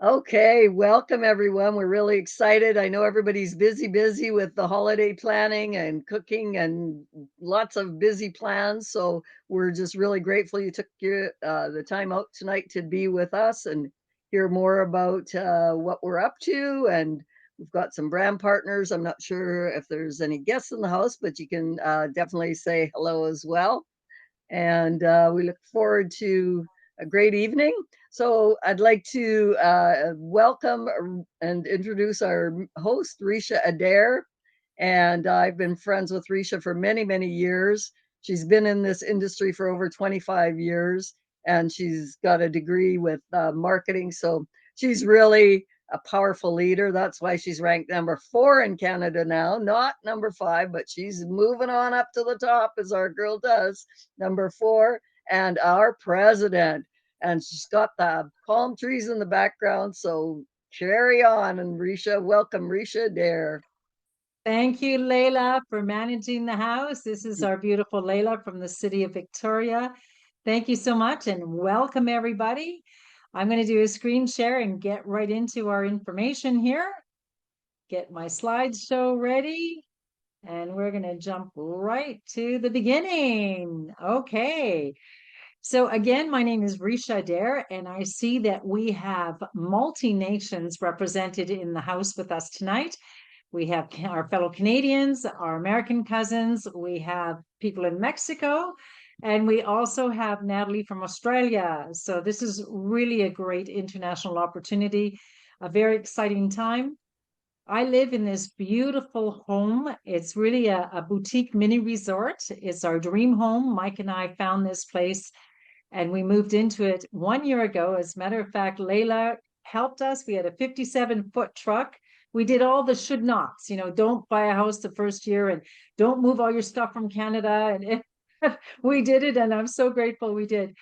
Okay, welcome everyone. We're really excited. I know everybody's busy with the holiday planning and cooking and lots of busy plans. So we're just really grateful you took the time out tonight to be with us and hear more about what we're up to. And we've got some brand partners. I'm not sure if there's any guests in the house, but you can definitely say hello as well. And we look forward to a great evening. So I'd like to welcome and introduce our host, Ricia Adair. And I've been friends with Ricia for many years. She's been in this industry for over 25 years, and she's got a degree with marketing. So she's really a powerful leader. That's why she's ranked number 4 in Canada now, not number 5, but she's moving on up to the top as our girl does. Number 4, and our president. And she's got the palm trees in the background. So carry on. And Ricia, welcome, Ricia Adair. Thank you, Layla, for managing the house. This is our beautiful Layla from the city of Victoria. Thank you so much and welcome everybody. I'm going to do a screen share and get right into our information here. Get my slideshow ready. And we're going to jump right to the beginning. Okay. So again, my name is Ricia Adair, and I see that we have multi-nations represented in the house with us tonight. We have our fellow Canadians, our American cousins, we have people in Mexico, and we also have Natalie from Australia. So this is really a great international opportunity, a very exciting time. I live in this beautiful home. It's really a boutique mini resort. It's our dream home. Mike and I found this place and we moved into it 1 year ago. As a matter of fact, Layla helped us. We had a 57-foot truck. We did all the should nots, don't buy a house the first year and don't move all your stuff from Canada. And we did it, and I'm so grateful we did.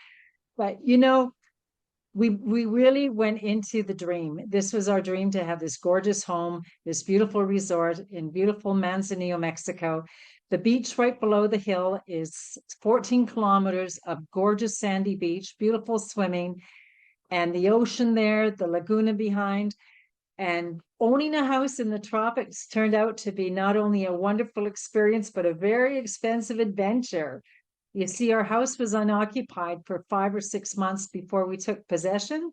But we really went into the dream. This was our dream, to have this gorgeous home, this beautiful resort in beautiful Manzanillo, Mexico. The beach right below the hill is 14 kilometers of gorgeous sandy beach, beautiful swimming, and the ocean there, the laguna behind. And owning a house in the tropics turned out to be not only a wonderful experience, but a very expensive adventure. You see, our house was unoccupied for 5 or 6 months before we took possession.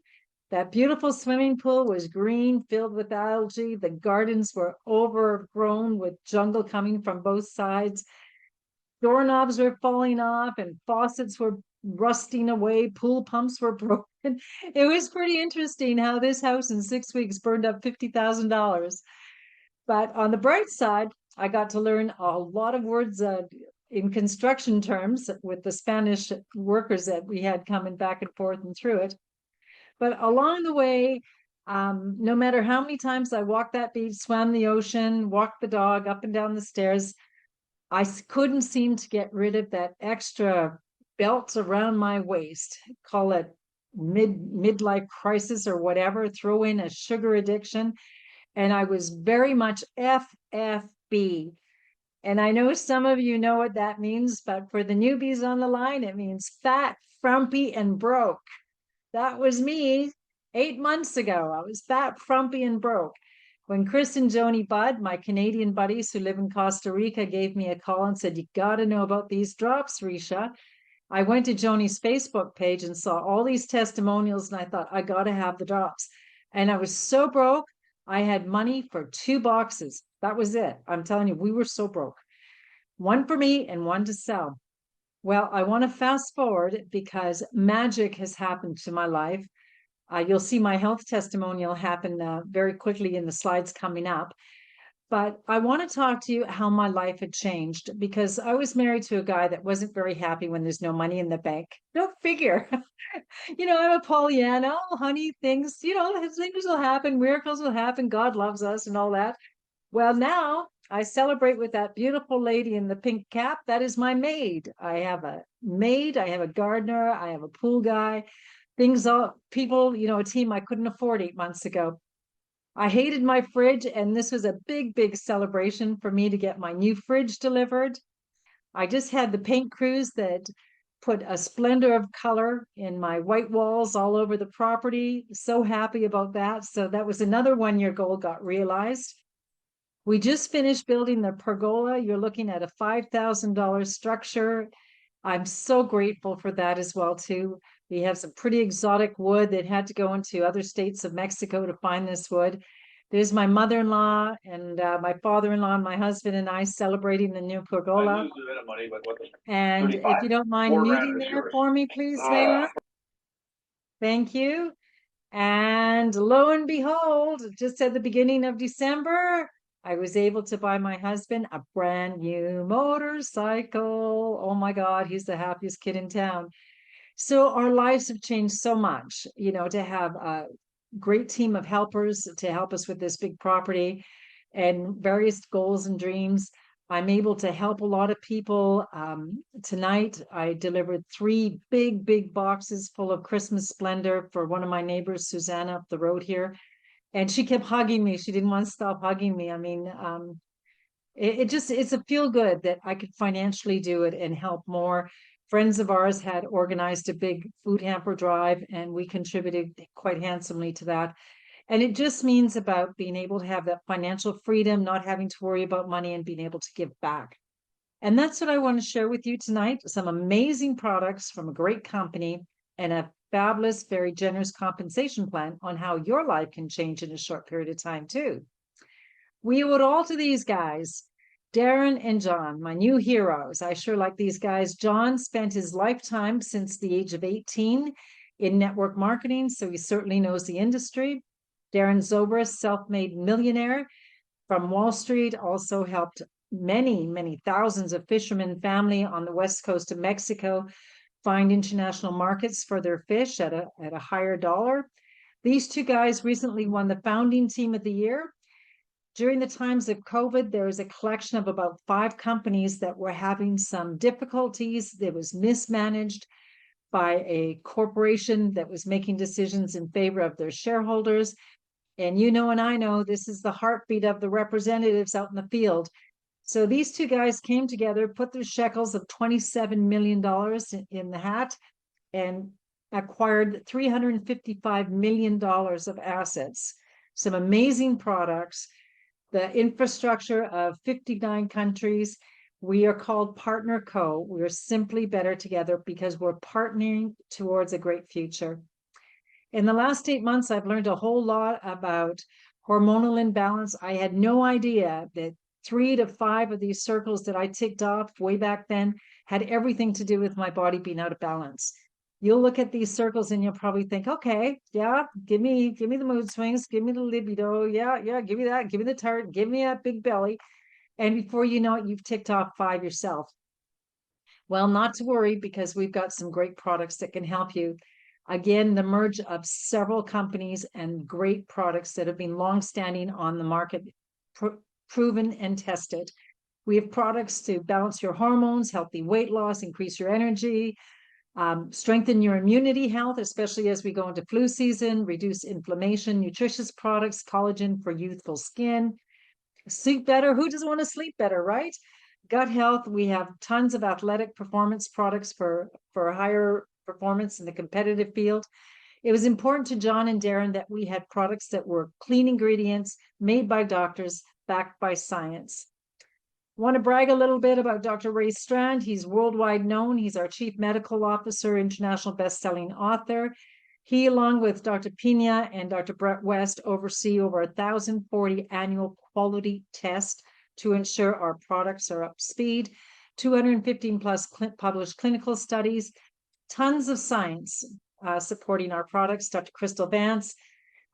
That beautiful swimming pool was green, filled with algae. The gardens were overgrown with jungle coming from both sides. Doorknobs were falling off and faucets were rusting away. Pool pumps were broken. It was pretty interesting how this house in 6 weeks burned up $50,000. But on the bright side, I got to learn a lot of words in construction terms with the Spanish workers that we had coming back and forth and through it. But along the way, no matter how many times I walked that beach, swam the ocean, walked the dog up and down the stairs, I couldn't seem to get rid of that extra belt around my waist. Call it midlife crisis or whatever. Throw in a sugar addiction. And I was very much FFB. And I know some of you know what that means, but for the newbies on the line, it means fat, frumpy, and broke. That was me 8 months ago. I was fat, frumpy, and broke. When Chris and Joni Budd, my Canadian buddies who live in Costa Rica, gave me a call and said, "You got to know about these drops, Ricia." I went to Joni's Facebook page and saw all these testimonials, and I thought, I got to have the drops. And I was so broke, I had money for 2 boxes. That was it. I'm telling you, we were so broke. One for me and one to sell. Well, I want to fast forward because magic has happened to my life. You'll see my health testimonial happen very quickly in the slides coming up. But I want to talk to you how my life had changed, because I was married to a guy that wasn't very happy when there's no money in the bank. Go figure. I'm a Pollyanna. Oh, honey, things will happen, miracles will happen, God loves us and all that. Well, now I celebrate with that beautiful lady in the pink cap. That is my maid. I have a maid, I have a gardener, I have a pool guy. People, a team I couldn't afford 8 months ago. I hated my fridge, and this was a big celebration for me to get my new fridge delivered. I just had the paint crews that put a splendor of color in my white walls all over the property. So happy about that. So that was another 1-year goal got realized. We just finished building the pergola. You're looking at a $5,000 structure. I'm so grateful for that as well too. We have some pretty exotic wood that had to go into other states of Mexico to find this wood. There's my mother-in-law and my father-in-law and my husband and I celebrating the new pergola. And if you don't mind muting there for me, please, Layla. Thank you. And lo and behold, just at the beginning of December, I was able to buy my husband a brand new motorcycle. Oh my God, he's the happiest kid in town. So our lives have changed so much, to have a great team of helpers to help us with this big property and various goals and dreams. I'm able to help a lot of people. Tonight, I delivered 3 big boxes full of Christmas splendor for one of my neighbors, Susanna, up the road here. And she kept hugging me. She didn't want to stop hugging me. I mean, it's a feel good that I could financially do it and help more. Friends of ours had organized a big food hamper drive, and we contributed quite handsomely to that. And it just means about being able to have that financial freedom, not having to worry about money and being able to give back. And that's what I want to share with you tonight. Some amazing products from a great company and a fabulous, very generous compensation plan on how your life can change in a short period of time too. We owe it all to these guys, Darren and John, my new heroes. I sure like these guys. John spent his lifetime since the age of 18 in network marketing, so he certainly knows the industry. Darren Zobrist, self-made millionaire from Wall Street, also helped many thousands of fishermen family on the west coast of Mexico find international markets for their fish at a higher dollar. These 2 guys recently won the founding team of the year. During the times of COVID, there was a collection of about 5 companies that were having some difficulties. That was mismanaged by a corporation that was making decisions in favor of their shareholders. And and I know this is the heartbeat of the representatives out in the field. So these 2 guys came together, put their shekels of $27 million in the hat, and acquired $355 million of assets. Some amazing products, the infrastructure of 59 countries. We are called Partner Co. We're simply better together because we're partnering towards a great future. In the last 8 months, I've learned a whole lot about hormonal imbalance. I had no idea that 3 to 5 of these circles that I ticked off way back then had everything to do with my body being out of balance. You'll look at these circles and you'll probably think, okay, yeah, give me the mood swings, give me the libido, yeah, give me that, give me the tart, give me that big belly. And before you know it, you've ticked off 5 yourself. Well, not to worry, because we've got some great products that can help you. Again, the merge of several companies and great products that have been long-standing on the market, proven and tested. We have products to balance your hormones, healthy weight loss, increase your energy, strengthen your immunity health, especially as we go into flu season, reduce inflammation, nutritious products, collagen for youthful skin, sleep better. Who doesn't want to sleep better, right? Gut health. We have tons of athletic performance products for higher performance in the competitive field. It was important to John and Darren that we had products that were clean ingredients, made by doctors, backed by science. Want to brag a little bit about Dr. Ray Strand. He's worldwide known. He's our chief medical officer, international best-selling author. He, along with Dr. Pina and Dr. Brett West, oversee over 1,040 annual quality tests to ensure our products are up to speed, 215 plus published clinical studies, tons of science supporting our products. Dr. Crystal Vance,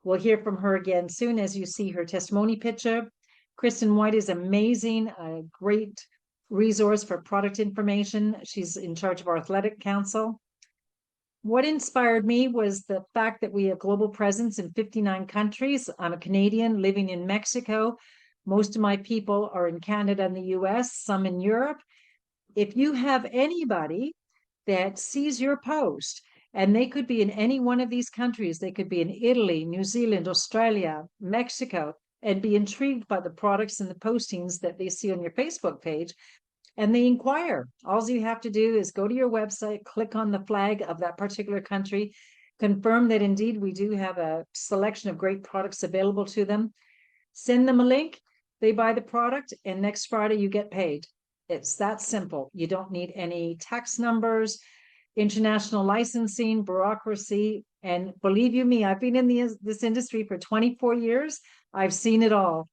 we'll hear from her again soon as you see her testimony picture. Kristen White is amazing, a great resource for product information. She's in charge of our athletic council. What inspired me was the fact that we have global presence in 59 countries. I'm a Canadian living in Mexico. Most of my people are in Canada and the US, some in Europe. If you have anybody that sees your post, and they could be in any one of these countries, they could be in Italy, New Zealand, Australia, Mexico, and be intrigued by the products and the postings that they see on your Facebook page, and they inquire. All you have to do is go to your website, click on the flag of that particular country, confirm that indeed we do have a selection of great products available to them, send them a link, they buy the product, and next Friday you get paid. It's that simple. You don't need any tax numbers, international licensing, bureaucracy. And believe you me, I've been in this industry for 24 years. I've seen it all.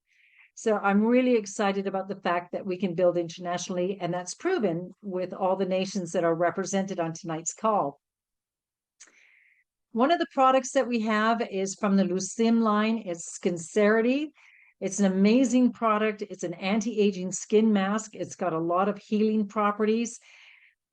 So I'm really excited about the fact that we can build internationally, and that's proven with all the nations that are represented on tonight's call. One of the products that we have is from the Lucim line. It's Sincerity. It's an amazing product. It's an anti-aging skin mask. It's got a lot of healing properties.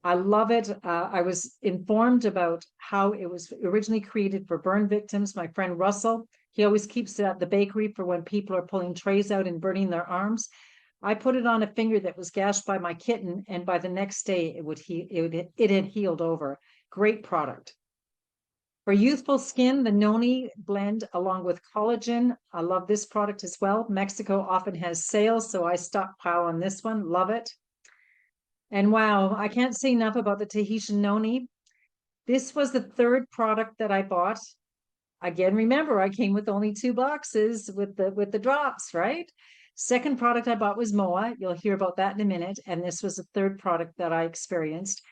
I love it. I was informed about how it was originally created for burn victims. My friend Russell, he always keeps it at the bakery for when people are pulling trays out and burning their arms. I put it on a finger that was gashed by my kitten, and by the next day, it had healed over. Great product. For youthful skin, the Noni blend along with collagen. I love this product as well. Mexico often has sales, so I stockpile on this one. Love it. And wow, I can't say enough about the Tahitian Noni. This was the third product that I bought. Again, remember, I came with only 2 boxes with the drops, right? Second product I bought was MOA. You'll hear about that in a minute. And this was the third product that I experienced.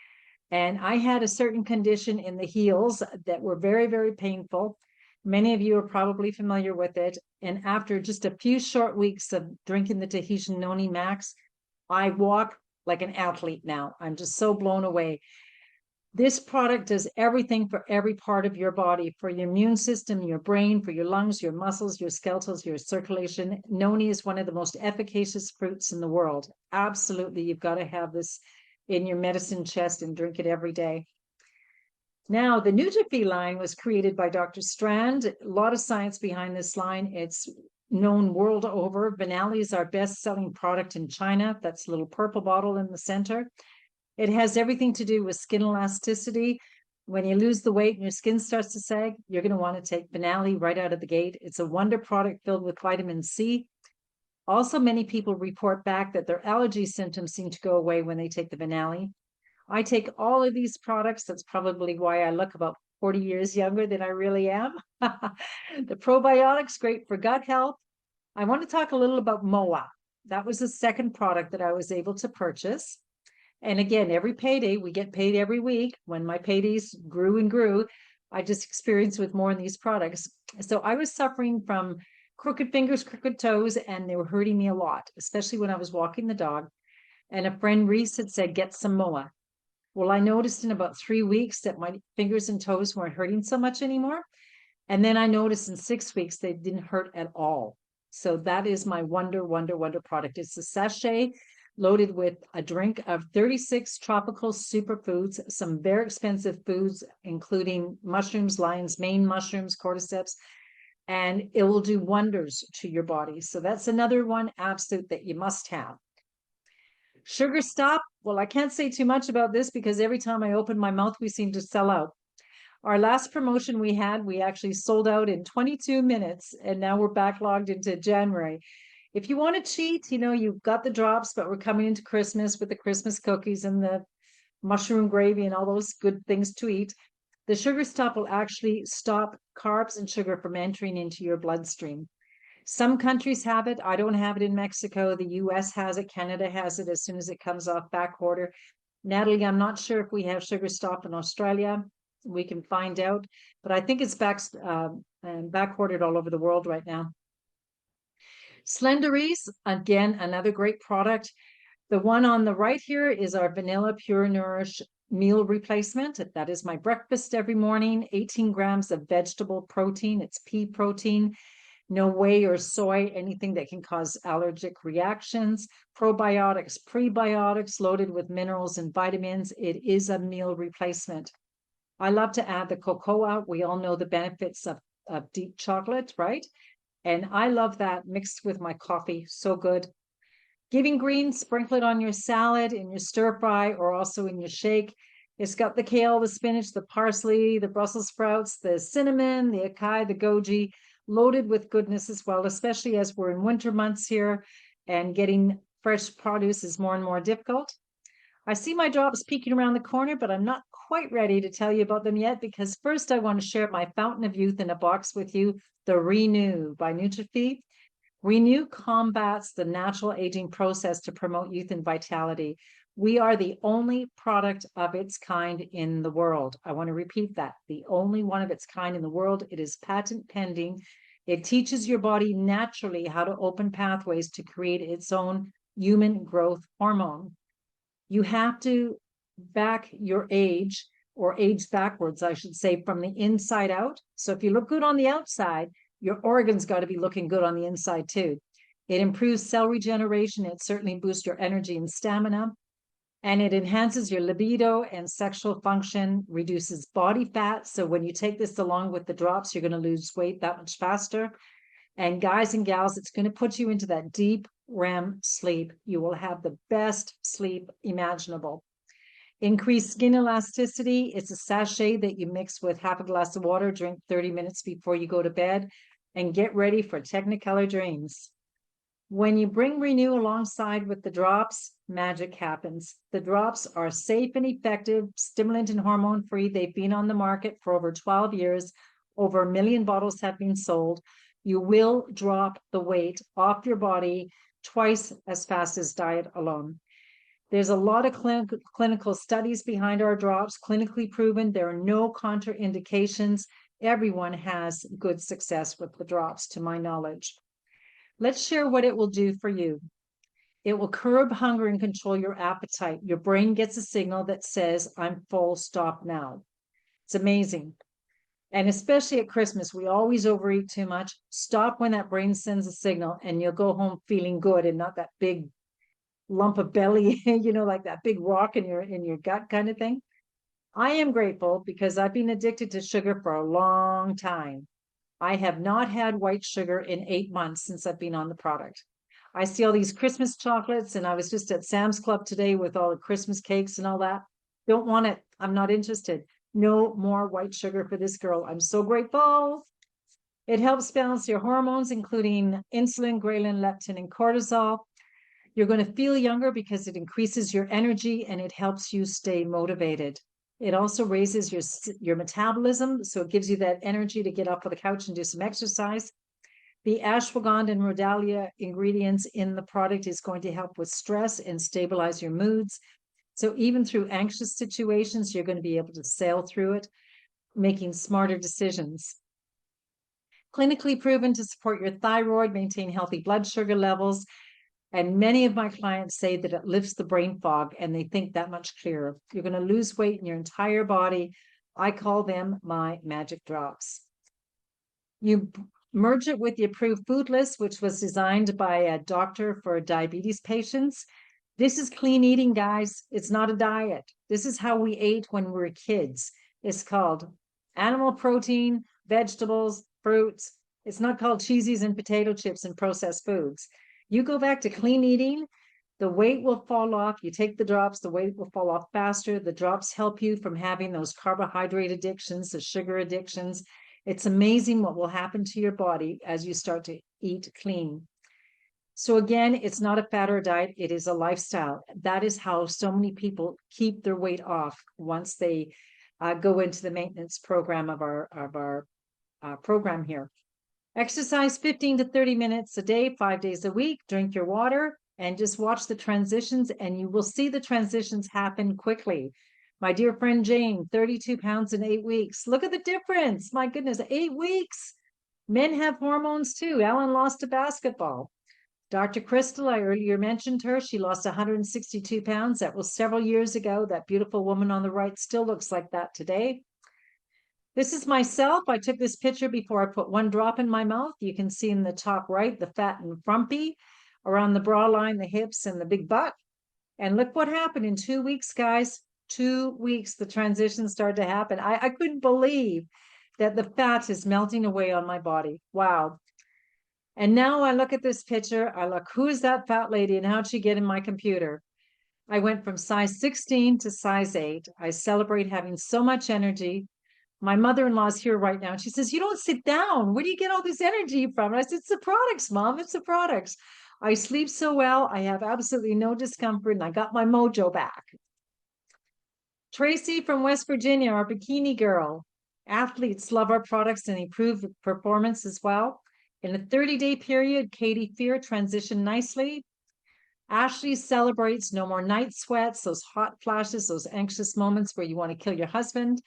And I had a certain condition in the heels that were very, very painful. Many of you are probably familiar with it. And after just a few short weeks of drinking the Tahitian Noni Max, I walk like an athlete now. I'm just so blown away. This product does everything for every part of your body, for your immune system, your brain, for your lungs, your muscles, your skeletals, your circulation. Noni is one of the most efficacious fruits in the world. Absolutely, you've got to have this in your medicine chest and drink it every day. Now, the Nutrify line was created by Dr. Strand. A lot of science behind this line. It's known world over. Vinali is our best-selling product in China. That's a little purple bottle in the center. It has everything to do with skin elasticity. When you lose the weight and your skin starts to sag, you're going to want to take Vinali right out of the gate. It's a wonder product filled with vitamin C. Also, many people report back that their allergy symptoms seem to go away when they take the Vinali. I take all of these products. That's probably why I look about 40 years younger than I really am. The probiotics, great for gut health. I want to talk a little about MOA. That was the second product that I was able to purchase. And again, every payday, we get paid every week. When my paydays grew and grew, I just experienced with more in these products. So I was suffering from crooked fingers, crooked toes, and they were hurting me a lot, especially when I was walking the dog. And a friend, Reese, had said, get some MOA. Well, I noticed in about 3 weeks that my fingers and toes weren't hurting so much anymore. And then I noticed in 6 weeks, they didn't hurt at all. So that is my wonder product. It's a sachet loaded with a drink of 36 tropical superfoods, some very expensive foods, including mushrooms, lion's mane mushrooms, cordyceps, and it will do wonders to your body. So that's another one absolute that you must have. Sugar Stop. Well, I can't say too much about this because every time I open my mouth, we seem to sell out. Our last promotion we had, we actually sold out in 22 minutes, and now we're backlogged into January. If you want to cheat, you've got the drops, but we're coming into Christmas with the Christmas cookies and the mushroom gravy and all those good things to eat. The Sugar Stop will actually stop carbs and sugar from entering into your bloodstream. Some countries have it. I don't have it in Mexico. The US has it. Canada has it as soon as it comes off back order. Natalie, I'm not sure if we have Sugar Stop in Australia. We can find out, but I think it's back ordered all over the world right now. Slenderies, again, another great product. The one on the right here is our Vanilla Pure Nourish meal replacement. That is my breakfast every morning, 18 grams of vegetable protein. It's pea protein, no whey or soy, anything that can cause allergic reactions. Probiotics, prebiotics loaded with minerals and vitamins. It is a meal replacement. I love to add the cocoa. We all know the benefits of deep chocolate, right? And I love that mixed with my coffee. So good. Giving Green, sprinkle it on your salad, in your stir fry, or also in your shake. It's got the kale, the spinach, the parsley, the Brussels sprouts, the cinnamon, the acai, the goji, loaded with goodness as well, especially as we're in winter months here and getting fresh produce is more and more difficult. I see my drops peeking around the corner, but I'm not quite ready to tell you about them yet because first I want to share my Fountain of Youth in a box with you, the Renew by Nutrify. Renew combats the natural aging process to promote youth and vitality. We are the only product of its kind in the world. I want to repeat that. The only one of its kind in the world. It is patent pending. It teaches your body naturally how to open pathways to create its own human growth hormone. You have to back your age, or age backwards, I should say, from the inside out. So if you look good on the outside, your organs got to be looking good on the inside too. It improves cell regeneration. It certainly boosts your energy and stamina. And it enhances your libido and sexual function, reduces body fat. So when you take this along with the drops, you're going to lose weight that much faster. And guys and gals, it's going to put you into that deep REM sleep. You will have the best sleep imaginable. Increased skin elasticity. It's a sachet that you mix with half a glass of water, drink 30 minutes before you go to bed, and get ready for Technicolor dreams. When you bring Renew alongside with the drops, magic happens. The drops are safe and effective, stimulant and hormone-free. They've been on the market for over 12 years. Over 1 million bottles have been sold. You will drop the weight off your body twice as fast as diet alone. There's a lot of clinical studies behind our drops, clinically proven. There are no contraindications. Everyone has good success with the drops, to my knowledge. Let's share what it will do for you. It will curb hunger and control your appetite. Your brain gets a signal that says, I'm full, stop now. It's amazing. And especially at Christmas, we always overeat too much. Stop when that brain sends a signal and you'll go home feeling good and not that big lump of belly, like that big rock in your gut kind of thing. I am grateful because I've been addicted to sugar for a long time. I have not had white sugar in 8 months since I've been on the product. I see all these Christmas chocolates, and I was just at Sam's Club today with all the Christmas cakes and all that. Don't want it. I'm not interested. No more white sugar for this girl. I'm so grateful. It helps balance your hormones, including insulin, ghrelin, leptin, and cortisol. You're going to feel younger because it increases your energy and it helps you stay motivated. It also raises your metabolism, so it gives you that energy to get up on the couch and do some exercise. The ashwagandha and rhodiola ingredients in the product is going to help with stress and stabilize your moods. So even through anxious situations, you're going to be able to sail through it, making smarter decisions. Clinically proven to support your thyroid, maintain healthy blood sugar levels. And many of my clients say that it lifts the brain fog and they think that much clearer. You're going to lose weight in your entire body. I call them my magic drops. You merge it with the approved food list, which was designed by a doctor for diabetes patients. This is clean eating, guys. It's not a diet. This is how we ate when we were kids. It's called animal protein, vegetables, fruits. It's not called cheesies and potato chips and processed foods. You go back to clean eating, the weight will fall off. You take the drops, the weight will fall off faster. The drops help you from having those carbohydrate addictions, the sugar addictions. It's amazing what will happen to your body as you start to eat clean. So again, it's not a fad or a diet. It is a lifestyle. That is how so many people keep their weight off once they go into the maintenance program of our program here. Exercise 15 to 30 minutes a day, 5 days a week. Drink your water and just watch the transitions, and you will see the transitions happen quickly. My dear friend Jane, 32 pounds in 8 weeks. Look at the difference. My goodness, 8 weeks. Men have hormones too. Ellen lost to basketball. Dr. Crystal, I earlier mentioned her. She lost 162 pounds. That was several years ago. That beautiful woman on the right still looks like that today. This is myself. I took this picture before I put one drop in my mouth. You can see in the top right, the fat and frumpy around the bra line, the hips, and the big butt. And look what happened in 2 weeks, guys. 2 weeks, the transition started to happen. I couldn't believe that the fat is melting away on my body. Wow. And now I look at this picture. I look, who's that fat lady and how'd she get in my computer? I went from size 16 to size 8. I celebrate having so much energy. My mother-in-law's here right now. And she says, you don't sit down. Where do you get all this energy from? And I said, it's the products, Mom. It's the products. I sleep so well. I have absolutely no discomfort and I got my mojo back. Tracy from West Virginia, our bikini girl. Athletes love our products and improve performance as well. In a 30-day period, Katie Fear transitioned nicely. Ashley celebrates no more night sweats, those hot flashes, those anxious moments where you want to kill your husband.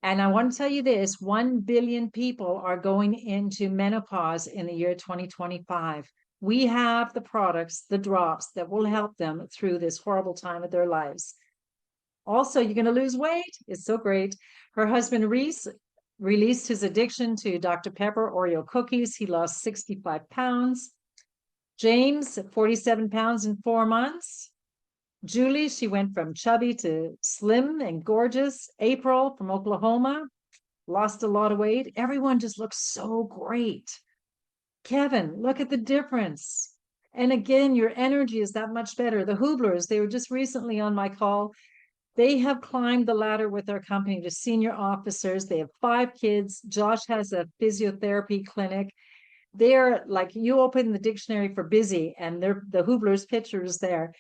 And I want to tell you this, 1 billion people are going into menopause in the year 2025. We have the products, the drops that will help them through this horrible time of their lives. Also, you're going to lose weight. It's so great. Her husband, Reese, released his addiction to Dr. Pepper Oreo cookies. He lost 65 pounds. James, 47 pounds in 4 months. Julie, she went from chubby to slim and gorgeous. April from Oklahoma, lost a lot of weight. Everyone just looks so great. Kevin, look at the difference. And again, your energy is that much better. The Hublers, they were just recently on my call. They have climbed the ladder with our company to senior officers. They have 5 kids. Josh has a physiotherapy clinic. They're like, you open the dictionary for busy and they're the Hubler's picture is there.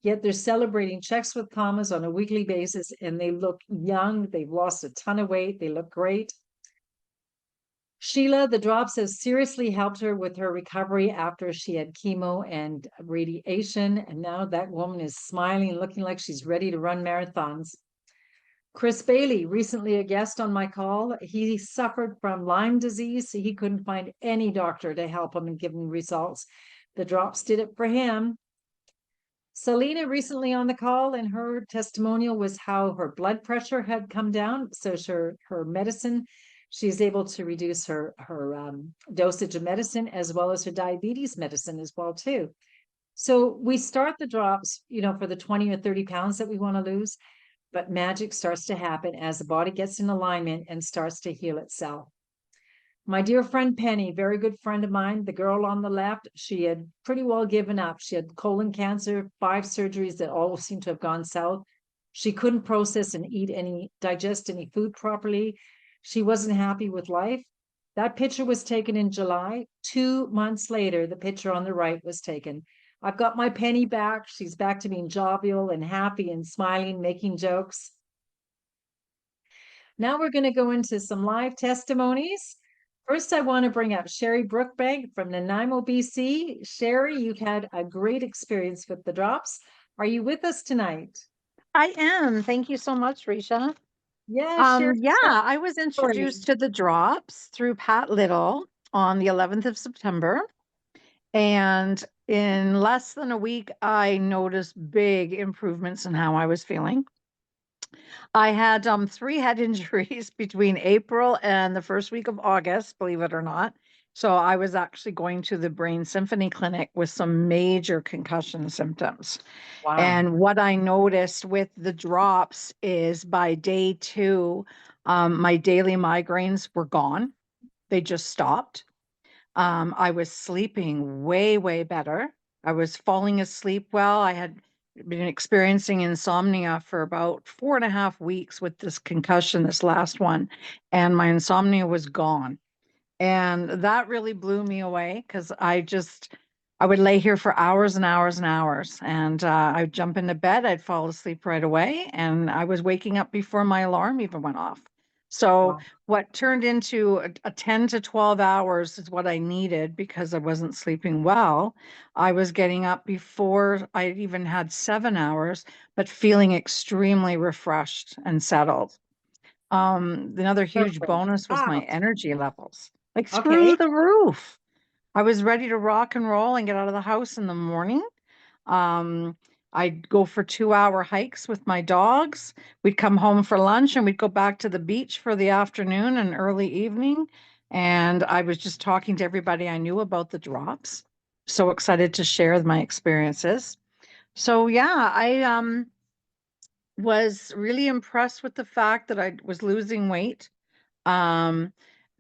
Yet they're celebrating checks with commas on a weekly basis and they look young. They've lost a ton of weight. They look great. Sheila, the drops have seriously helped her with her recovery after she had chemo and radiation. And now that woman is smiling, looking like she's ready to run marathons. Chris Bailey, recently a guest on my call, he suffered from Lyme disease. So he couldn't find any doctor to help him and give him results. The drops did it for him. Selena recently on the call, and her testimonial was how her blood pressure had come down. So her medicine, she's able to reduce her dosage of medicine as well as her diabetes medicine as well too. So we start the drops, for the 20 or 30 pounds that we want to lose, but magic starts to happen as the body gets in alignment and starts to heal itself. My dear friend Penny, very good friend of mine, the girl on the left, she had pretty well given up. She had colon cancer, 5 surgeries that all seemed to have gone south. She couldn't process and digest any food properly. She wasn't happy with life. That picture was taken in July. 2 months later, the picture on the right was taken. I've got my Penny back. She's back to being jovial and happy and smiling, making jokes. Now we're going to go into some live testimonies. First, I want to bring up Sherry Brookbank from Nanaimo, BC. Sherry, you've had a great experience with the drops. Are you with us tonight? I am. Thank you so much, Ricia. Yeah, Sherry. Yeah, I was introduced to the drops through Pat Little on the 11th of September. And in less than a week, I noticed big improvements in how I was feeling. I had 3 head injuries between April and the first week of August, believe it or not. So I was actually going to the Brain Symphony Clinic with some major concussion symptoms. Wow. And what I noticed with the drops is by day 2, my daily migraines were gone. They just stopped. I was sleeping way, way better. I was falling asleep well. I had been experiencing insomnia for about 4.5 weeks with this concussion, this last one, and my insomnia was gone. And that really blew me away because I would lay here for hours and hours and hours. And I'd jump into bed, I'd fall asleep right away. And I was waking up before my alarm even went off. So Wow. what turned into a 10 to 12 hours is what I needed because I wasn't sleeping well. I was getting up before I even had 7 hours, but feeling extremely refreshed and settled. Another huge Perfect. bonus was my Wow. energy levels, like through Okay. the roof. I was ready to rock and roll and get out of the house in the morning. Um, I'd go for 2-hour hikes with my dogs. We'd come home for lunch and we'd go back to the beach for the afternoon and early evening. And I was just talking to everybody I knew about the drops. So excited to share my experiences. So yeah, I was really impressed with the fact that I was losing weight. Um,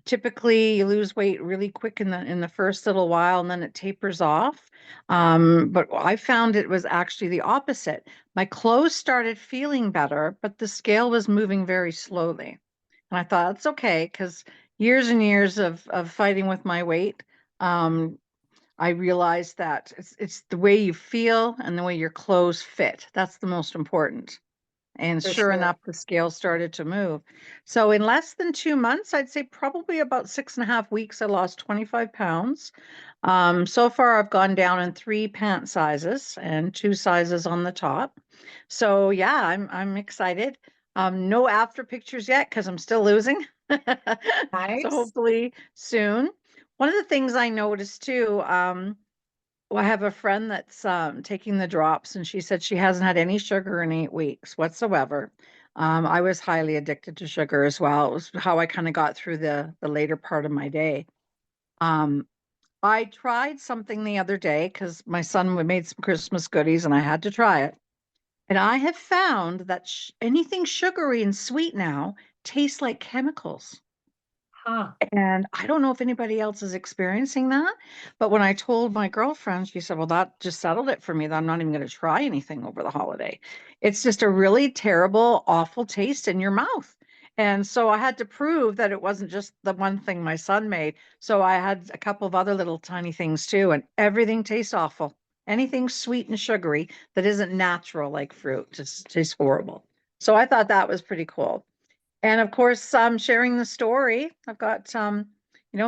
Typically, you lose weight really quick in the first little while, and then it tapers off. But I found it was actually the opposite. My clothes started feeling better, but the scale was moving very slowly. And I thought it's okay because years and years of fighting with my weight, um, I realized that it's the way you feel and the way your clothes fit. That's the most important. And For sure sure. enough, the scale started to move. So in less than 2 months, I'd say probably about 6.5 weeks, I lost 25 pounds. So far, I've gone down in 3 pant sizes and 2 sizes on the top. So yeah, I'm excited. No after pictures yet because I'm still losing. So Nice. hopefully soon. One of the things I noticed too, well, I have a friend that's taking the drops, and she said she hasn't had any sugar in 8 weeks whatsoever. I was highly addicted to sugar as well. It was how I kind of got through the later part of my day. Um, I tried something the other day because my son made some Christmas goodies, and I had to try it. And I have found that anything sugary and sweet now tastes like chemicals. Huh. And I don't know if anybody else is experiencing that, but when I told my girlfriend, she said, "Well, that just settled it for me that I'm not even going to try anything over the holiday." It's just a really terrible, awful taste in your mouth. And so I had to prove that it wasn't just the one thing my son made. So I had a couple of other little tiny things too, and everything tastes awful. Anything sweet and sugary that isn't natural, like fruit, just tastes horrible. So I thought that was pretty cool. And of course, sharing the story. I've got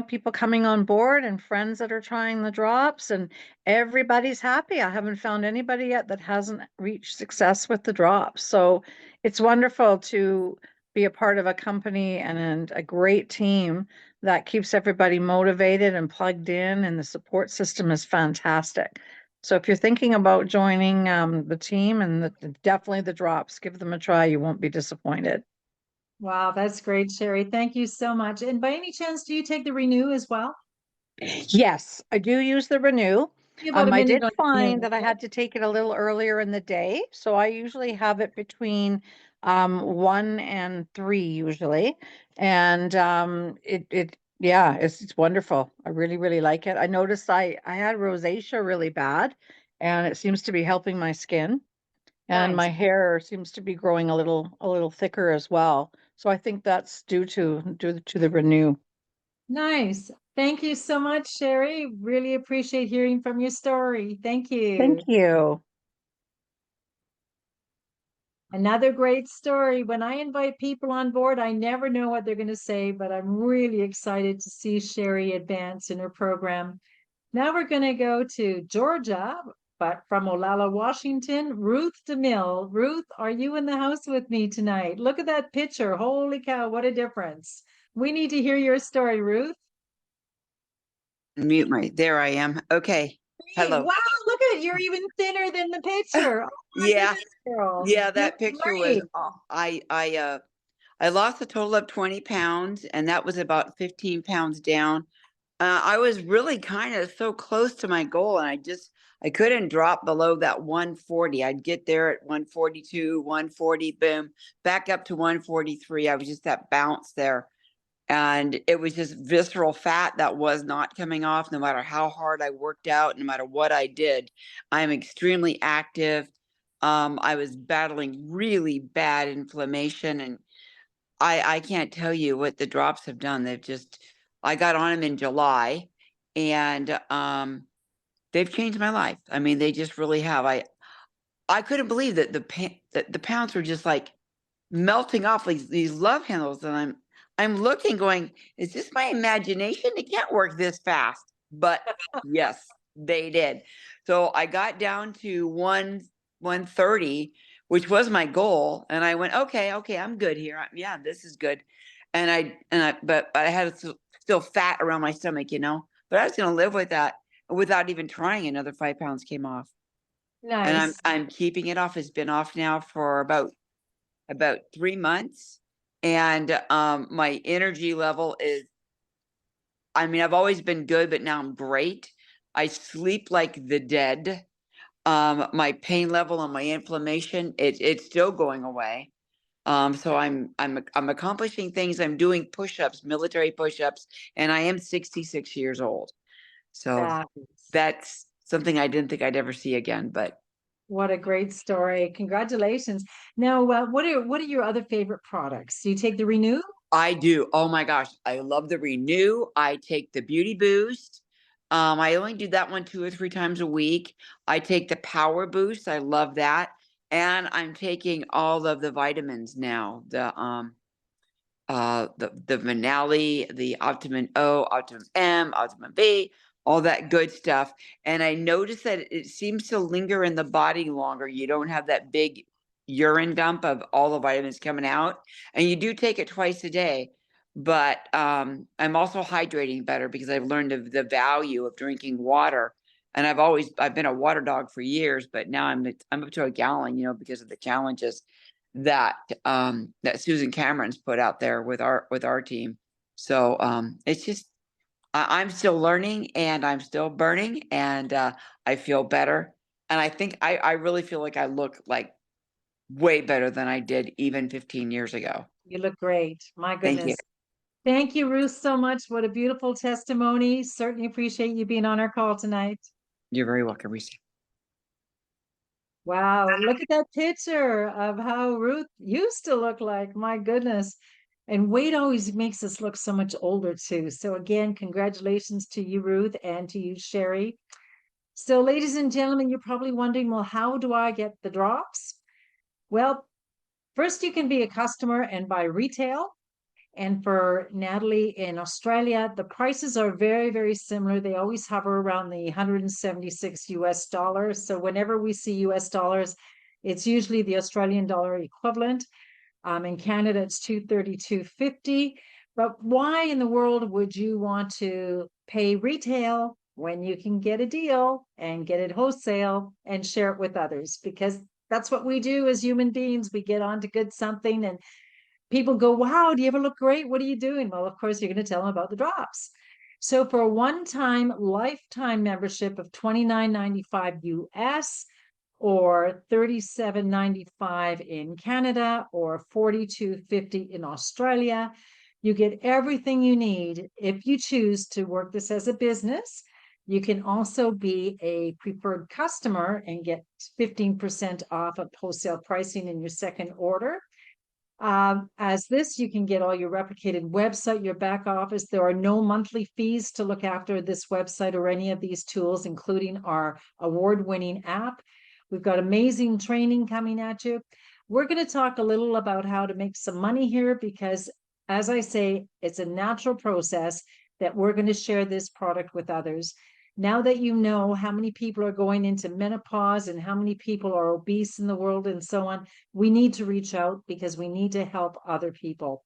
people coming on board and friends that are trying the drops, and everybody's happy. I haven't found anybody yet that hasn't reached success with the drops. So it's wonderful to be a part of a company and a great team that keeps everybody motivated and plugged in, and the support system is fantastic. So if you're thinking about joining the team and definitely the drops, give them a try. You won't be disappointed. Wow, that's great, Sherry. Thank you so much. And by any chance, do you take the Renew as well? Yes, I do use the Renew. Be about a I minute did on find Renew. that I had to take it a little earlier in the day, so I usually have it between 1 and 3 usually, and it yeah, it's wonderful. I really really like it. I noticed I had rosacea really bad, and it seems to be helping my skin, and Nice. my hair seems to be growing a little thicker as well. So I think that's due to the Renew. Nice. Thank you so much, Sherry. Really appreciate hearing from your story. Thank Thank you. you. Another great story. When I invite people on board, I never know what they're going to say, but I'm really excited to see Sherry advance in her program. Now we're going to go to Georgia, but from Olalla, Washington, Ruth Demille. Ruth, are you in the house with me tonight? Look at that picture. Holy cow, what a difference. We need to hear your story, Ruth. Mute my, there I am. Okay. Hey, Hello. wow, look at it. You're even thinner than the picture. Oh my Yeah. goodness, girl. Yeah. You That look picture was, great. I lost a total of 20 pounds, and that was about 15 pounds down. I was really kind of so close to my goal, and I couldn't drop below that 140. I'd get there at 142, 140, boom, back up to 143. I was just that bounce there. And it was just visceral fat that was not coming off, no matter how hard I worked out, no matter what I did. I'm extremely active. I was battling really bad inflammation, and I can't tell you what the drops have done. I got on them in July, and they've changed my life. I mean, they just really have. I couldn't believe that that the pounds were just like melting off like these love handles, and I'm looking going, is this my imagination? It can't work this fast. But yes, they did. So I got down to 130, which was my goal, and I went, okay, I'm good here. Yeah, this is good. But I had still fat around my stomach, but I was going to live with that. Without even trying, another 5 pounds came off, and I'm Nice. I'm keeping it off. It's been off now for about 3 months. And my energy level is, I mean, I've always been good, but now I'm great. I sleep like the dead. My pain level and my inflammation, it's still going away. So I'm accomplishing things. I'm doing push-ups, military push-ups, and I am 66 years old. So Nice. that's something I didn't think I'd ever see again, but What a great story. Congratulations. Now, what are your other favorite products? Do you take the Renew? I do. Oh my gosh. I love the Renew. I take the Beauty Boost. I only do that one 2 or 3 times a week. I take the Power Boost. I love that. and I'm taking all of the vitamins now. The Vinali, the Optimum O, Optimum M, Optimum B, all that good stuff. And I noticed that it seems to linger in the body longer. You don't have that big urine dump of all the vitamins coming out. And you do take it twice a day. But I'm also hydrating better because I've learned of the value of drinking water. And I've been a water dog for years, but now I'm up to a gallon, because of the challenges that that Susan Cameron's put out there with our team. So it's just I'm still learning and I'm still burning, and I feel better. And I think I really feel like I look like way better than I did even 15 years ago. You look great. My Thank you. goodness. Thank you, Ruth, so much. What a beautiful testimony. Certainly appreciate you being on our call tonight. You're very welcome, Ricia. Wow, look at that picture of how Ruth used to look like. My goodness. And weight always makes us look so much older too. So again, congratulations to you, Ruth, and to you, Sherry. So ladies and gentlemen, you're probably wondering, well, how do I get the drops? Well, first you can be a customer and buy retail. And for Natalie in Australia, the prices are very, very similar. They always hover around the 176 US dollars. So whenever we see US dollars, it's usually the Australian dollar equivalent. In Canada, it's 232.50. But why in the world would you want to pay retail when you can get a deal and get it wholesale and share it with others? Because that's what we do as human beings. We get onto good something and people go, wow, do you ever look great? What are you doing? Well, of course, you're going to tell them about the drops. So for a one-time lifetime membership of $29.95 US or $37.95 in Canada or $42.50 in Australia, you get everything you need if you choose to work this as a business. You can also be a preferred customer and get 15% off of wholesale pricing in your second order. As this, you can get all your replicated website, your back office. There are no monthly fees to look after this website or any of these tools, including our award-winning app. We've got amazing training coming at you. We're going to talk a little about how to make some money here because, as I say, it's a natural process that we're going to share this product with others. Now that you know how many people are going into menopause and how many people are obese in the world and so on, we need to reach out because we need to help other people.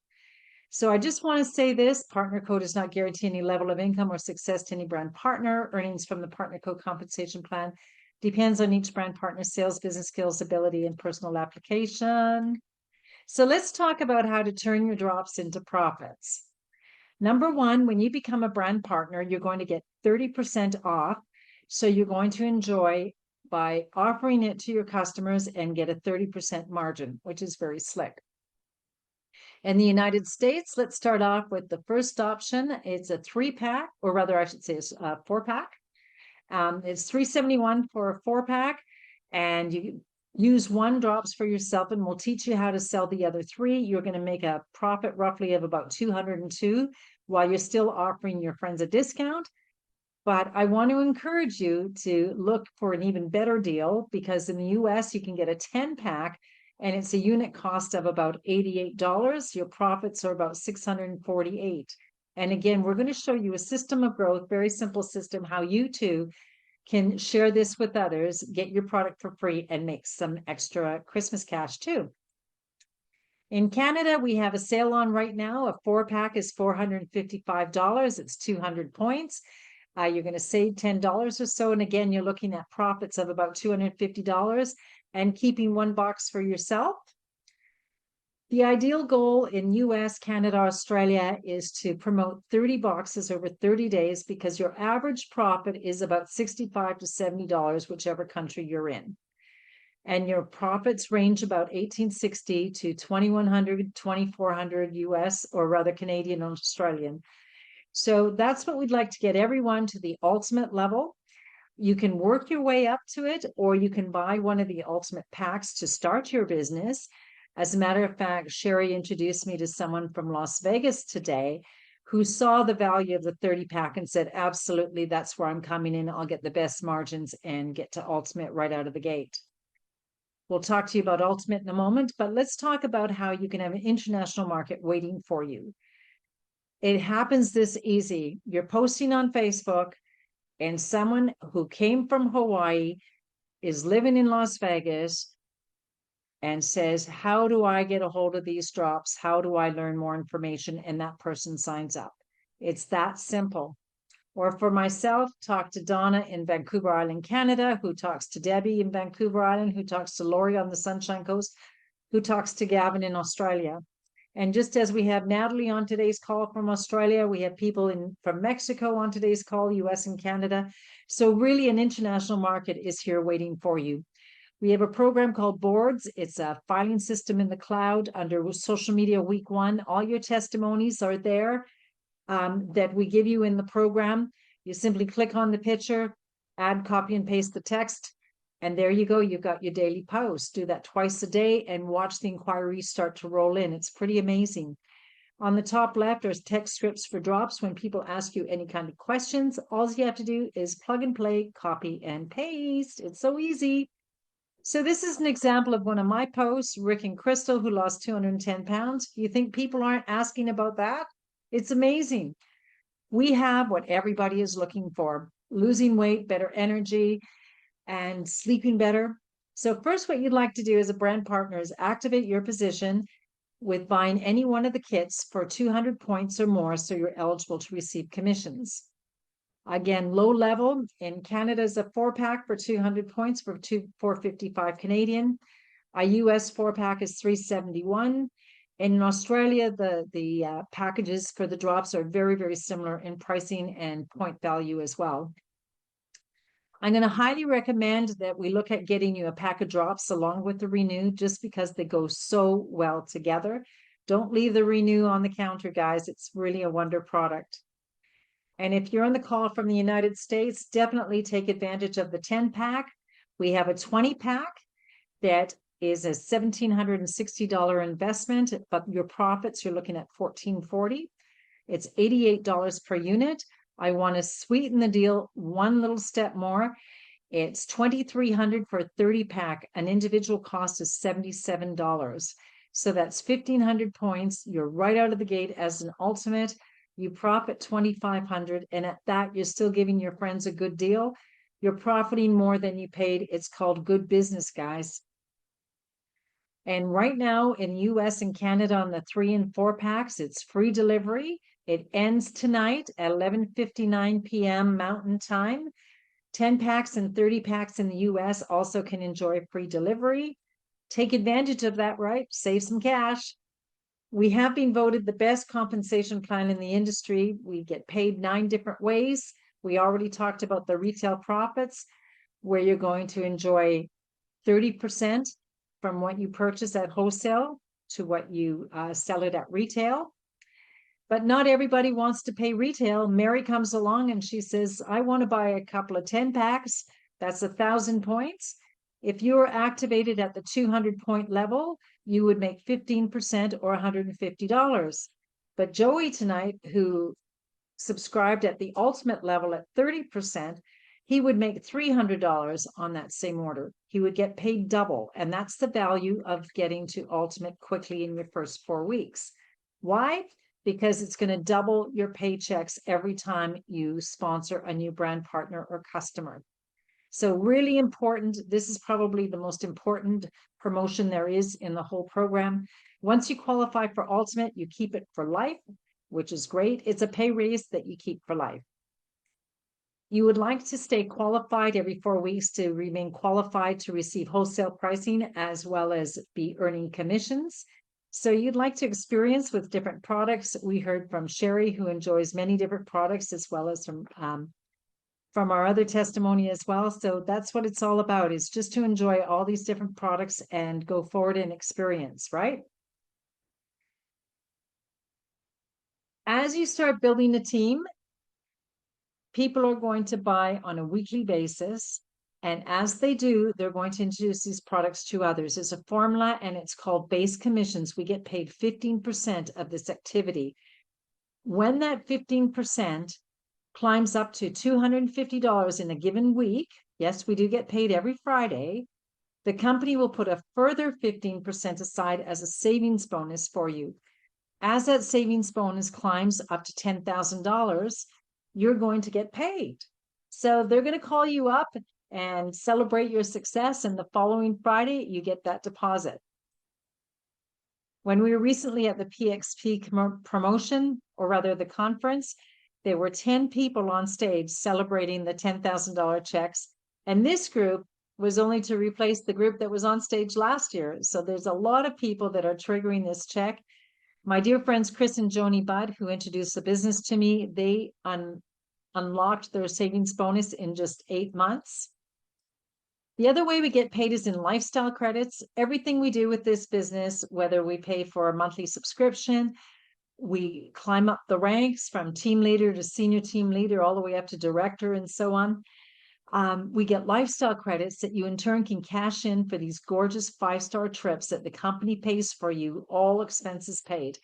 So I just want to say this, partner code does not guarantee any level of income or success to any brand partner. Earnings from the partner code compensation plan depends on each brand partner's sales, business skills, ability, and personal application. So let's talk about how to turn your drops into profits. Number one, when you become a brand partner, you're going to get 30% off. So you're going to enjoy by offering it to your customers and get a 30% margin, which is very slick. In the United States, let's start off with the first option. It's a 3-pack, or rather, I should say it's a 4-pack. It's $371 for a 4-pack, and you use 1 drops for yourself, and we'll teach you how to sell the other 3. You're going to make a profit roughly of about $202 while you're still offering your friends a discount. But I want to encourage you to look for an even better deal because in the US, you can get a 10-pack and it's a unit cost of about $88. Your profits are about $648. And again, we're going to show you a system of growth, very simple system, how you too can share this with others, get your product for free, and make some extra Christmas cash too. In Canada, we have a sale on right now. A 4-pack is $455. It's 200 points. You're going to save $10 or so. And again, you're looking at profits of about $250 and keeping 1 box for yourself. The ideal goal in US, Canada, Australia is to promote 30 boxes over 30 days because your average profit is about $65 to $70, whichever country you're in. And your profits range about $1,860 to $2,100, $2,400 US, or rather Canadian and Australian. So that's what we'd like to get everyone to the ultimate level. You can work your way up to it, or you can buy one of the ultimate packs to start your business. As a matter of fact, Sherry introduced me to someone from Las Vegas today who saw the value of the 30-pack and said, absolutely, that's where I'm coming in. I'll get the best margins and get to ultimate right out of the gate. We'll talk to you about Ultimate in a moment, but let's talk about how you can have an international market waiting for you. It happens this easy. You're posting on Facebook, and someone who came from Hawaii is living in Las Vegas and says, how do I get a hold of these drops? How do I learn more information? And that person signs up. It's that simple. Or for myself, talk to Donna in Vancouver Island, Canada, who talks to Debbie in Vancouver Island, who talks to Lori on the Sunshine Coast, who talks to Gavin in Australia. And just as we have Natalie on today's call from Australia, we have people from Mexico on today's call, US and Canada. So really an international market is here waiting for you. We have a program called Boards. It's a filing system in the cloud under Social Media Week 1. All your testimonies are there that we give you in the program. You simply click on the picture, add, copy, and paste the text, and there you go. You've got your daily post. Do that twice a day and watch the inquiries start to roll in. It's pretty amazing. On the top left, there's text scripts for drops. When people ask you any kind of questions, all you have to do is plug and play, copy, and paste. It's so easy. So this is an example of one of my posts, Rick and Crystal, who lost 210 pounds. You think people aren't asking about that? It's amazing. We have what everybody is looking for: losing weight, better energy, and sleeping better. So first, what you'd like to do as a brand partner is activate your position with buying any one of the kits for 200 points or more, so you're eligible to receive commissions. Again, low level in Canada is a 4-pack for 200 points for $455 Canadian. A US 4-pack is $371. In Australia, the packages for the drops are very, very similar in pricing and point value as well. I'm going to highly recommend that we look at getting you a pack of drops along with the Renew, just because they go so well together. Don't leave the Renew on the counter, guys. It's really a wonder product. And if you're on the call from the United States, definitely take advantage of the 10-pack. We have a 20-pack that is a $1,760 investment, but your profits, you're looking at $1,440. It's $88 per unit. I want to sweeten the deal one little step more. It's $2,300 for a 30-pack. An individual cost is $77. So that's 1,500 points. You're right out of the gate as an ultimate. You profit $2,500, and at that, you're still giving your friends a good deal. You're profiting more than you paid. It's called good business, guys. And right now in US and Canada on the 3 and 4 packs, it's free delivery. It ends tonight at 11:59 p.m. Mountain Time. 10 packs and 30 packs in the US also can enjoy free delivery. Take advantage of that, right? Save some cash. We have been voted the best compensation plan in the industry. We get paid 9 different ways. We already talked about the retail profits, where you're going to enjoy 30% from what you purchase at wholesale to what you sell it at retail. But not everybody wants to pay retail. Mary comes along and she says, I want to buy a couple of 10 packs. That's 1,000 points. If you are activated at the 200 point level, you would make 15% or $150. But Joey tonight, who subscribed at the ultimate level at 30%, he would make $300 on that same order. He would get paid double. And that's the value of getting to ultimate quickly in your first 4 weeks. Why? Because it's going to double your paychecks every time you sponsor a new brand partner or customer. So really important. This is probably the most important promotion there is in the whole program. Once you qualify for Ultimate, you keep it for life, which is great. It's a pay raise that you keep for life. You would like to stay qualified every 4 weeks to remain qualified to receive wholesale pricing as well as be earning commissions. So you'd like to experience with different products. We heard from Sherry, who enjoys many different products, as well as from our other testimony as well. So that's what it's all about, is just to enjoy all these different products and go forward and experience, right? As you start building a team, people are going to buy on a weekly basis. And as they do, they're going to introduce these products to others. It's a formula and it's called base commissions. We get paid 15% of this activity. When that 15% climbs up to $250 in a given week, yes, we do get paid every Friday, the company will put a further 15% aside as a savings bonus for you. As that savings bonus climbs up to $10,000, you're going to get paid. So they're going to call you up and celebrate your success. And the following Friday, you get that deposit. When we were recently at the PXP promotion, or rather the conference, there were 10 people on stage celebrating the $10,000 checks. And this group was only to replace the group that was on stage last year. So there's a lot of people that are triggering this check. My dear friends, Chris and Joni Budd, who introduced the business to me, they unlocked their savings bonus in just 8 months. The other way we get paid is in lifestyle credits. Everything we do with this business, whether we pay for a monthly subscription, we climb up the ranks from team leader to senior team leader, all the way up to director and so on. We get lifestyle credits that you in turn can cash in for these gorgeous 5-star trips that the company pays for you, all expenses paid.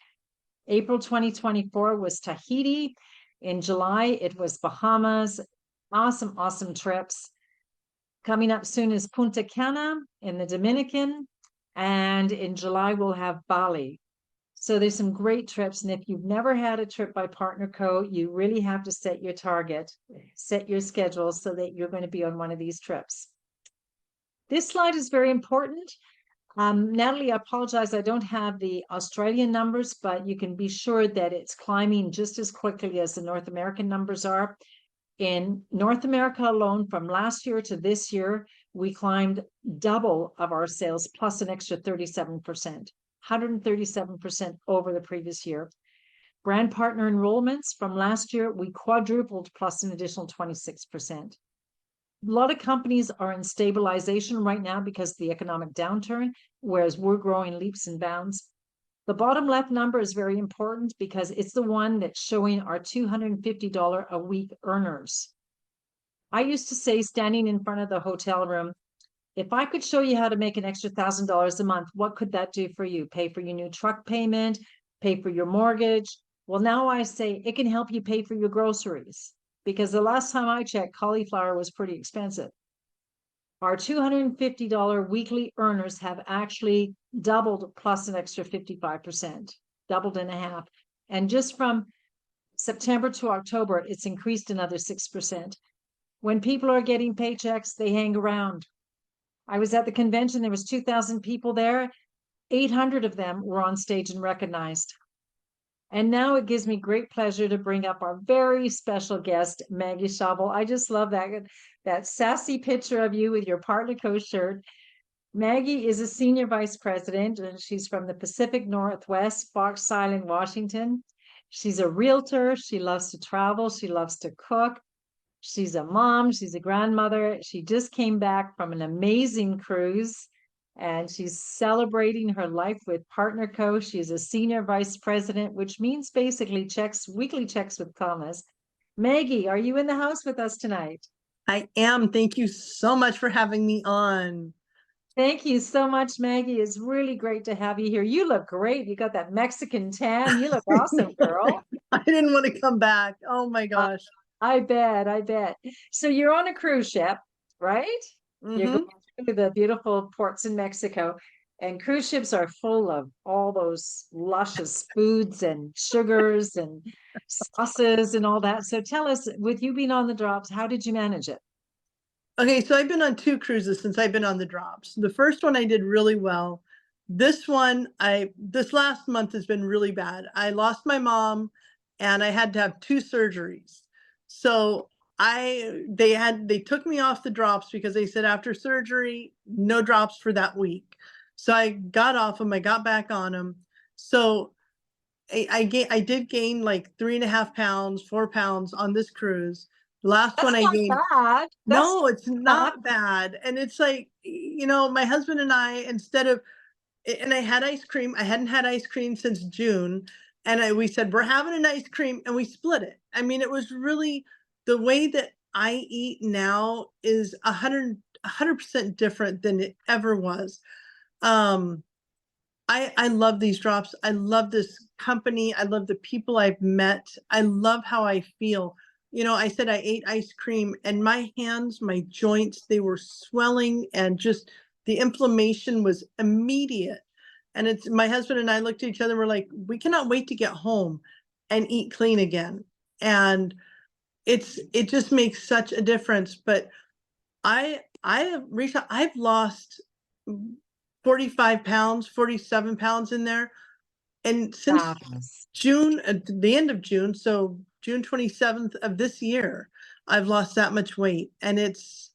April 2024 was Tahiti. In July, it was Bahamas. Awesome, awesome trips. Coming up soon is Punta Cana in the Dominican. And in July, we'll have Bali. So there's some great trips. And if you've never had a trip by Partner Co., you really have to set your target, set your schedule so that you're going to be on one of these trips. This slide is very important. Natalie, I apologize, I don't have the Australian numbers, but you can be sure that it's climbing just as quickly as the North American numbers are. In North America alone, from last year to this year, we climbed double of our sales plus an extra 37%. 137% over the previous year. Brand partner enrollments from last year, we quadrupled plus an additional 26%. A lot of companies are in stabilization right now because of the economic downturn, whereas we're growing leaps and bounds. The bottom left number is very important because it's the one that's showing our $250 a week earners. I used to say, standing in front of the hotel room, if I could show you how to make an extra $1,000 a month, what could that do for you? Pay for your new truck payment, pay for your mortgage. Well, now I say it can help you pay for your groceries, because the last time I checked, cauliflower was pretty expensive. Our $250 weekly earners have actually doubled plus an extra 55%, doubled and a half. And just from September to October, it's increased another 6%. When people are getting paychecks, they hang around. I was at the convention, there was 2,000 people there. 800 of them were on stage and recognized. And now it gives me great pleasure to bring up our very special guest, Maggie Schauble. I just love that sassy picture of you with your Partner Co shirt. Maggie is a senior vice president, and she's from the Pacific Northwest, Fox Island, Washington. She's a realtor. She loves to travel. She loves to cook. She's a mom, she's a grandmother. She just came back from an amazing cruise and she's celebrating her life with Partner Co. She's a senior vice president, which means basically weekly checks with commas. Maggie, are you in the house with us tonight? I am. Thank you so much for having me on. Thank you so much, Maggie. It's really great to have you here. You look great. You got that Mexican tan. You look awesome, girl. I didn't want to come back. Oh my gosh. I bet. So you're on a cruise ship, right? You're going through the beautiful ports in Mexico, and cruise ships are full of all those luscious foods and sugars and sauces and all that. So tell us, with you being on the drops, how did you manage it? Okay, so I've been on 2 cruises since I've been on the drops. The first one I did really well. This one, this last month has been really bad. I lost my mom and I had to have 2 surgeries. So they took me off the drops because they said after surgery, no drops for that week. So I got off them, I got back on them. So I did gain like 3.5 pounds, 4 pounds on this cruise. The last That's one I not gained. bad. No, it's not bad. And it's like, my husband and I, and I had ice cream. I hadn't had ice cream since June. And we said, we're having an ice cream, and we split it. I mean, it was really, the way that I eat now is 100% different than it ever was. I love these drops. I love this company. I love the people I've met. I love how I feel. I said I ate ice cream and my hands, my joints, they were swelling, and just The inflammation was immediate. And it's my husband and I looked at each other and we're like, we cannot wait to get home and eat clean again. And it just makes such a difference. But Ricia, I've lost 45 pounds, 47 pounds in there. And since Fabulous. June, at the end of June, so June 27th of this year, I've lost that much weight. And it's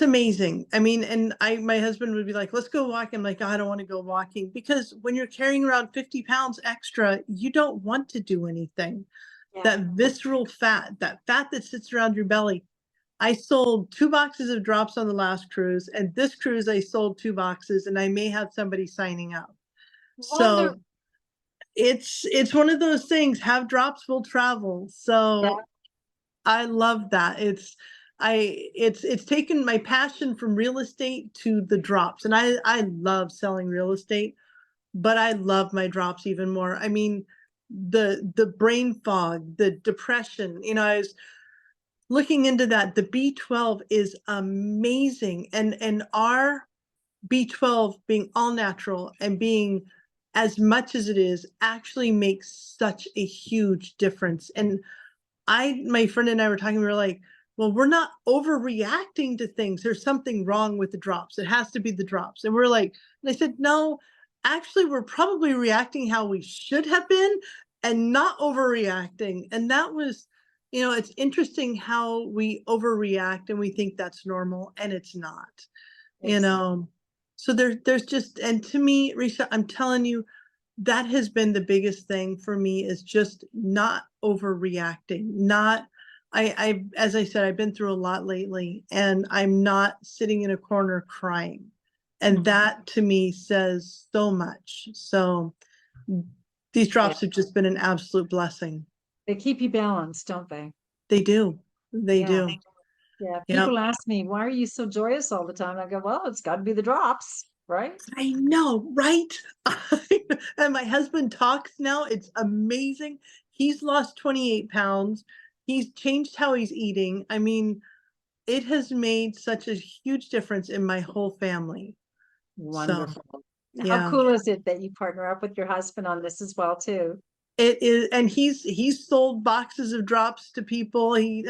amazing. I mean, and my husband would be like, let's go walk. I'm like, I don't want to go walking, because when you're carrying around 50 pounds extra, you don't want to do anything. Yeah. That visceral fat, that sits around your belly. I sold 2 boxes of drops on the last cruise, and this cruise I sold 2 boxes, and I may have somebody signing up. So it's one of those things, have drops will travel. So Yeah. I love that. It's taken my passion from real estate to the drops, and I love selling real estate, but I love my drops even more. I mean, the brain fog, the depression, I was looking into that. The B12 is amazing, and our B12 being all natural and being as much as it is actually makes such a huge difference. And my friend and I were talking, we were like, well, we're not overreacting to things. There's something wrong with the drops. It has to be the drops. And we're like, and I said, no, actually, we're probably reacting how we should have been and not overreacting. And that was, it's interesting how we overreact and we think that's normal, and it's not, So there's just, and to me, Ricia, I'm telling you, that has been the biggest thing for me, is just not overreacting. As I said, I've been through a lot lately, and I'm not sitting in a corner crying. And that to me says so much. So these drops have just been an absolute blessing. They keep you balanced, don't they? They do. They do. Yeah. People ask me, why are you so joyous all the time? I go, well, it's got to be the drops, right? I know, right? And my husband talks now. It's amazing. He's lost 28 pounds. He's changed how he's eating. I mean, it has made such a huge difference in my whole family. Wonderful. So, how cool is it that you partner up with your husband on this as well, too? It is, and he's sold boxes of drops to people. He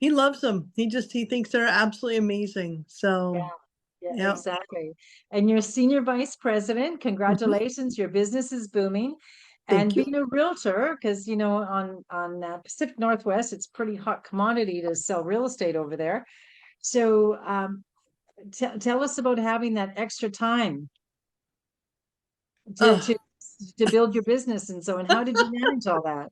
loves them. He thinks they're absolutely amazing. So yeah, exactly. And you're senior vice president. Congratulations, your business is booming. And Thank you. being a realtor, because on Pacific Northwest, it's pretty hot commodity to sell real estate over there. So tell us about having that extra time to build your business and so on. How did you manage all that?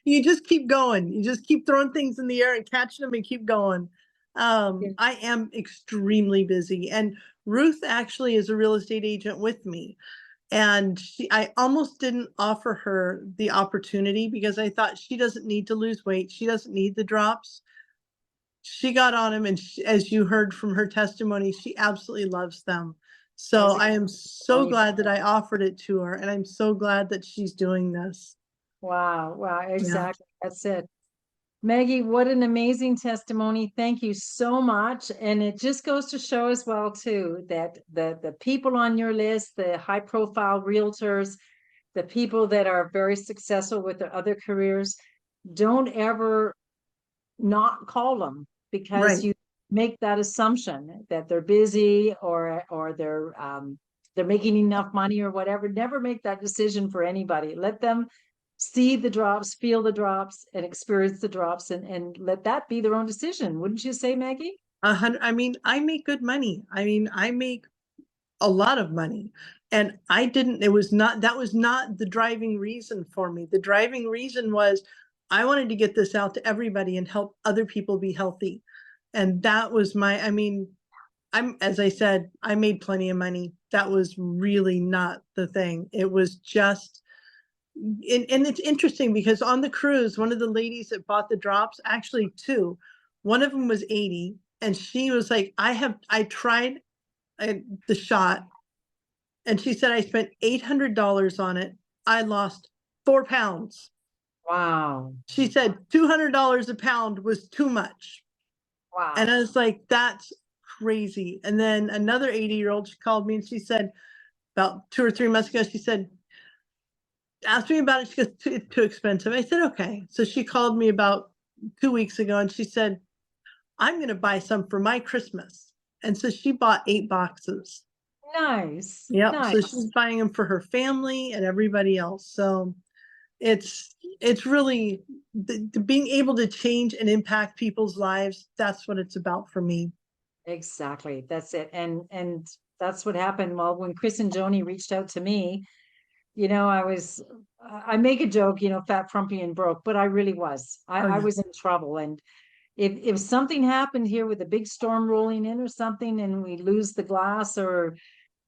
You just keep going. You just keep throwing things in the air and catching them and keep going. I am extremely busy, and Ruth actually is a real estate agent with me. And I almost didn't offer her the opportunity, because I thought she doesn't need to lose weight. She doesn't need the drops. She got on them, and as you heard from her testimony, she absolutely loves them. So I am so glad that I offered it to her, and I'm so glad that she's doing this. Wow, exactly. That's it. Maggie, what an amazing testimony. Thank you so much. And it just goes to show as well, too, that the people on your list, the high profile realtors, the people that are very successful with their other careers, don't ever not call them, because you make that assumption that they're busy or they're making enough money or whatever. Never make that decision for anybody. Let them see the drops, feel the drops, and experience the drops, and let that be their own decision. Wouldn't you say, Maggie? I mean, I make good money. I mean, I make a lot of money, and that was not the driving reason for me. The driving reason was I wanted to get this out to everybody and help other people be healthy. And that was as I said, I made plenty of money. That was really not the thing. It was just, and it's interesting because on the cruise, one of the ladies that bought the drops, actually 2, one of them was 80, and she was like, I tried the shot, and she said, I spent $800 on it. I lost 4 pounds. Wow. She said $200 a pound was too much. Wow. And I was like, that's crazy. And then another 80-year-old, she called me and she said, about 2 or 3 months ago, she said, asked me about it. She goes, it's too expensive. I said, okay. So she called me about 2 weeks ago and she said, I'm going to buy some for my Christmas. And so she bought 8 boxes. Nice. Yep. So Nice. she's buying them for her family and everybody else. So it's really the being able to change and impact people's lives. That's what it's about for me. Exactly. That's it. And that's what happened. Well, when Chris and Joni reached out to me, you know, I make a joke, you know, fat, frumpy, and broke, but I really was. Oh, I yeah. was in trouble. And if something happened here with a big storm rolling in or something, and we lose the glass, or,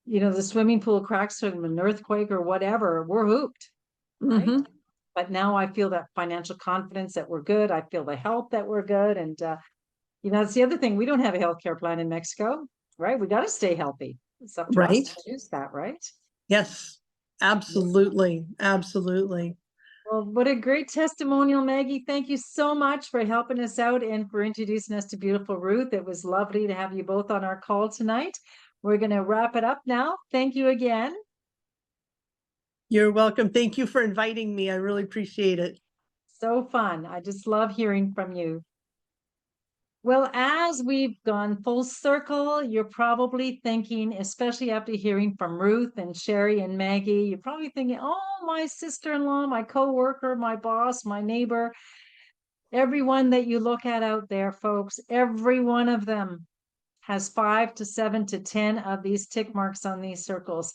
you know, the swimming pool cracks from an earthquake or whatever, we're hooped, right? Mhm. But now I feel that financial confidence that we're good. I feel the health that we're good. And, you know, that's the other thing. We don't have a healthcare plan in Mexico, right? We got to stay healthy. It's up to us Right. to choose that, right? Yes, absolutely. Absolutely. Well, what a great testimonial, Maggie. Thank you so much for helping us out and for introducing us to beautiful Ruth. It was lovely to have you both on our call tonight. We're going to wrap it up now. Thank you again. You're welcome. Thank you for inviting me. I really appreciate it. So fun. I just love hearing from you. Well, as we've gone full circle, you're probably thinking, especially after hearing from Ruth and Sherry and Maggie, you're probably thinking, oh, my sister-in-law, my co-worker, my boss, my neighbor, everyone that you look at out there, folks, every one of them has 5 to 7 to 10 of these tick marks on these circles.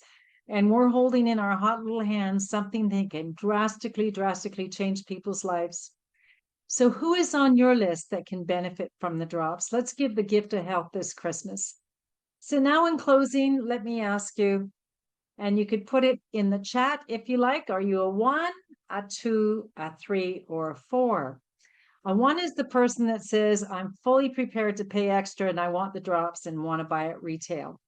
And we're holding in our hot little hands something that can drastically, drastically change people's lives. So who is on your list that can benefit from the drops? Let's give the gift of health this Christmas. So now in closing, let me ask you, and you could put it in the chat if you like, are you a 1, a 2, a 3, or a 4? A 1 is the person that says, I'm fully prepared to pay extra and I want the drops and want to buy at retail.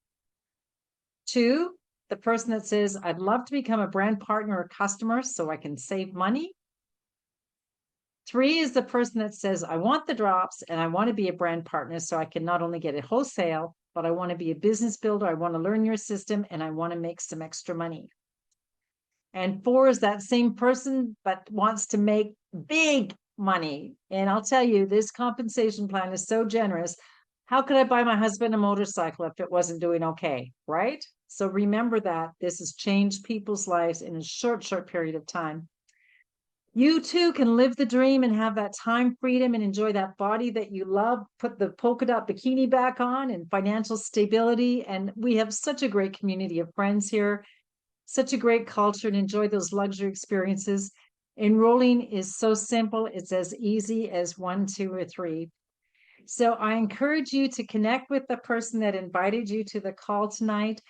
2, the person that says, I'd love to become a brand partner or customer so I can save money. 3 is the person that says, I want the drops and I want to be a brand partner so I can not only get it wholesale, but I want to be a business builder. I want to learn your system and I want to make some extra money. And 4 is that same person, but wants to make big money. And I'll tell you, this compensation plan is so generous. How could I buy my husband a motorcycle if it wasn't doing okay, right? So remember that this has changed people's lives in a short period of time. You too can live the dream and have that time freedom and enjoy that body that you love, put the polka dot bikini back on and financial stability. And we have such a great community of friends here, such a great culture, and enjoy those luxury experiences. Enrolling is so simple. It's as easy as 1, 2, or 3. So I encourage you to connect with the person that invited you to the call tonight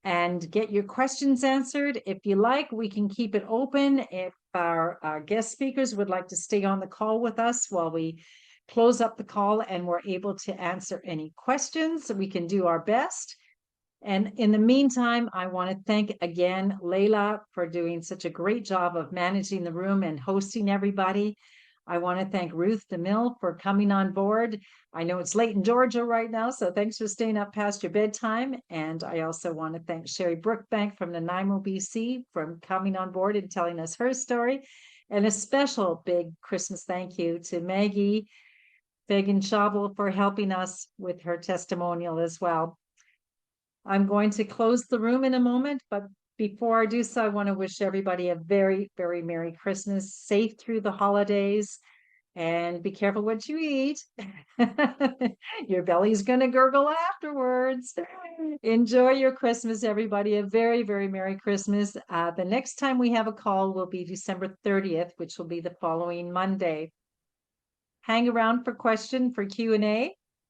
and get your questions answered. If you like, we can keep it open. If our guest speakers would like to stay on the call with us while we close up the call and we're able to answer any questions, we can do our best. And in the meantime, I want to thank again Layla for doing such a great job of managing the room and hosting everybody. I want to thank Ruth Demille for coming on board. I know it's late in Georgia right now, so thanks for staying up past your bedtime. And I also want to thank Sherry Brookbank from Nanaimo, BC for coming on board and telling us her story. And a special big Christmas thank you to Maggie FEAGIN-SCHAUBLE for helping us with her testimonial as well. I'm going to close the room in a moment, but before I do so, I want to wish everybody a very, very Merry Christmas, safe through the holidays, and be careful what you eat. Your belly's going to gurgle afterwards. Enjoy your Christmas, everybody. A very, very Merry Christmas. The next time we have a call will be December 30th, which will be the following Monday. Hang around for Q&A.